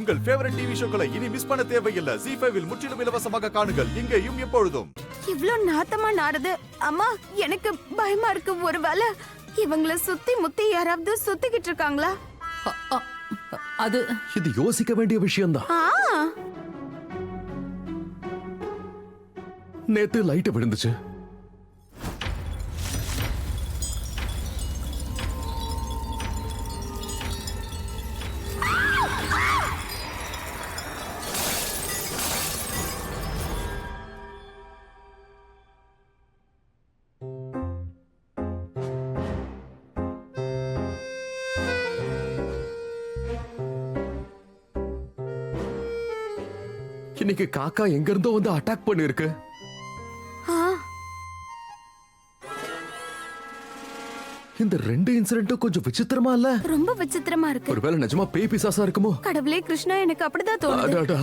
உங்கள் favourite TV ஷோக்களை இனி miss பண்ண தேவையில்லை. ZEE5 இல் முற்றிலும் இலவசமாக காணுங்கள். இங்கேயும் எப்பொழுதும். இவ்ளோ நாத்தமா நாடுது. அம்மா, எனக்கு பயமா இருக்கு. ஒருவேளை இவங்கள சுத்தி முத்தி யாராவது சுத்திக்கிட்டு இருக்காங்களா? அது இது யோசிக்க வேண்டிய விஷயம்தான். நேத்து லைட் விழுந்துச்சு. இன்னைக்கு காக்கா எங்க இருந்தோ வந்து அட்டாக் பண்ணிருக்கு. இந்த ரெண்டு இன்சிடென்ட்டும் கொஞ்சம் விசித்திரமா இல்ல? ரொம்ப விசித்திரமா இருக்கு. ஒருவேளை நிஜமா பேய் பிசாசா இருக்குமோ? கடவுளே கிருஷ்ணா, எனக்கு அப்படிதான் தோணுது. அடடா.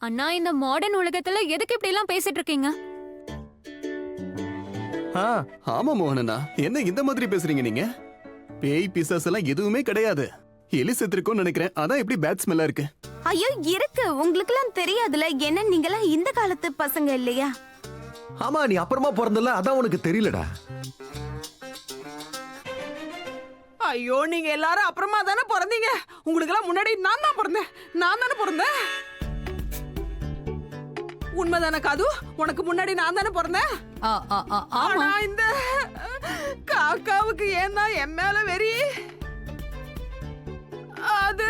அண்ணா, இந்த மாடர்ன் உலகத்துல எதுக்கு இப்படி எல்லாம் பேசிட்டு இருக்கீங்க? ஆமா மோகனண்ணா, என்ன இந்த மாதிரி பேசுறீங்க நீங்க? பேய் பிசாஸ் எல்லாம் எதுவுமே கிடையாது. எலி செத்துருக்கும்னு நினைக்கிறேன். அதான் எப்படி பேட் ஸ்மெல்லா இருக்கு. ஐயோ, இருக்கு. உங்களுக்கு எல்லாம் தெரியாதுல. என்ன நீங்களா இந்த காலத்து பசங்க இல்லையா? ஆமா, நீ அப்புறமா பிறந்தல, அதான் உனக்கு தெரியலடா. ஐயோ, நீங்க எல்லாரும் அப்புறமா தானே பிறந்தீங்க. உங்களுக்கு எல்லாம் முன்னாடி நான் தான் பிறந்தேன். நான் தானே பிறந்தேன். உண்மைதானே காது? உனக்கு முன்னாடி நான் தானே பிறந்தேன். ஆனா இந்த காக்காவுக்கு ஏன்னா என் மேல வெறி. அது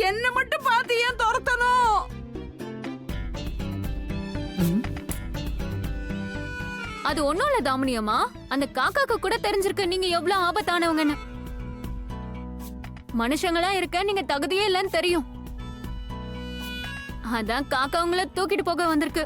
என்ன மட்டும் பார்த்து ஏன் துரத்தணும்? அது ஒண்ணும் இல்ல தாமணியம்மா, அந்த காக்காக்கு கூட தெரிஞ்சிருக்கு நீங்க எவ்வளவு ஆபத்தானவங்கன்னு. மனுஷங்களா இருக்க நீங்க தகுதியே இல்லைன்னு தெரியும். அதான் காக்கா உங்களை தூக்கிட்டு போக வந்திருக்கு.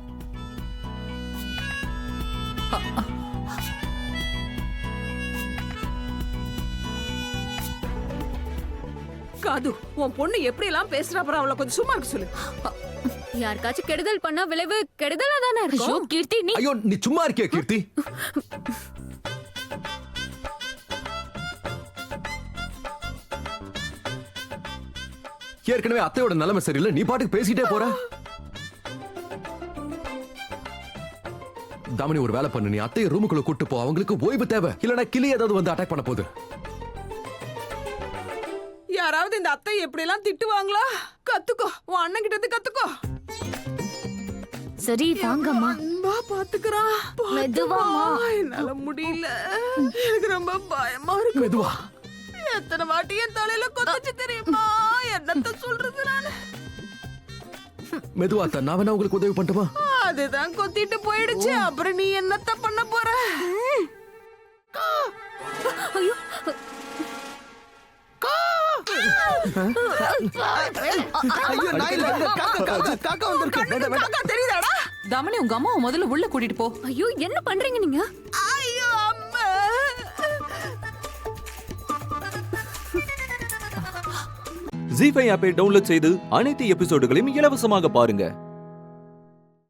காது, உன் பொண்ணு எப்படி எல்லாம் பேசுறா பாரு. அவளை கொஞ்சம் சும்மா இருக்க சொல்லு. யாருக்காச்சும் கெடுதல் பண்ணா விளைவு கெடுதலா தானே இருக்கும். கீர்த்தி, நீ ஐயோ, நீ சும்மா இருக்கியா கீர்த்தி? ஏற்கனவே அத்தையோட நிலைமை சரியில்லை, நீ பாட்டுக்கு பேசிட்டே போற. தாமினி, ஒரு வேலை பண்ணு. நீ அத்தைய ரூமுக்குள்ள கூட்டு போ. அவங்களுக்கு ஓய்வு தேவை. இல்லனா கிளி ஏதாவது வந்து அட்டாக் பண்ண போகுது. யாராவது இந்த அத்தை எப்படி எல்லாம் திட்டுவாங்களா? கத்துக்கோ, உன் அண்ணன் கிட்ட இருந்து கத்துக்கோ. சரி, வாங்கம்மா. அன்பா பாத்துக்கறா. மெதுவாமா. என்னால முடியல. எனக்கு ரொம்ப பயமா இருக்கு. மெதுவா. எத்தனை வாட்டி என் தலையில கொத்துச்சு தெரியுமா? என்னத்த சொல்றது நானு? மெதுவா தான். நான் வேணா உங்களுக்கு உதவி பண்ணட்டுமா? அதுதான் கொத்திட்டு போயிடுச்சு. அப்புறம் நீ என்னத்த பண்ண போற? ஐயோ, ஐயோ, நான் இல்ல, காக்கா வந்திருக்கு. காக்கா தெரியுதாடா? தாமனி, உங்க அம்மாவை முதல்ல உள்ள கூட்டிட்டு போ. ஐயோ, என்ன பண்றீங்க நீங்க? ஐயோ அம்மா. ZEE5 ஆப்பை டவுன்லோட் செய்து அனைத்து எபிசோடுகளையும் இலவசமாக பாருங்க.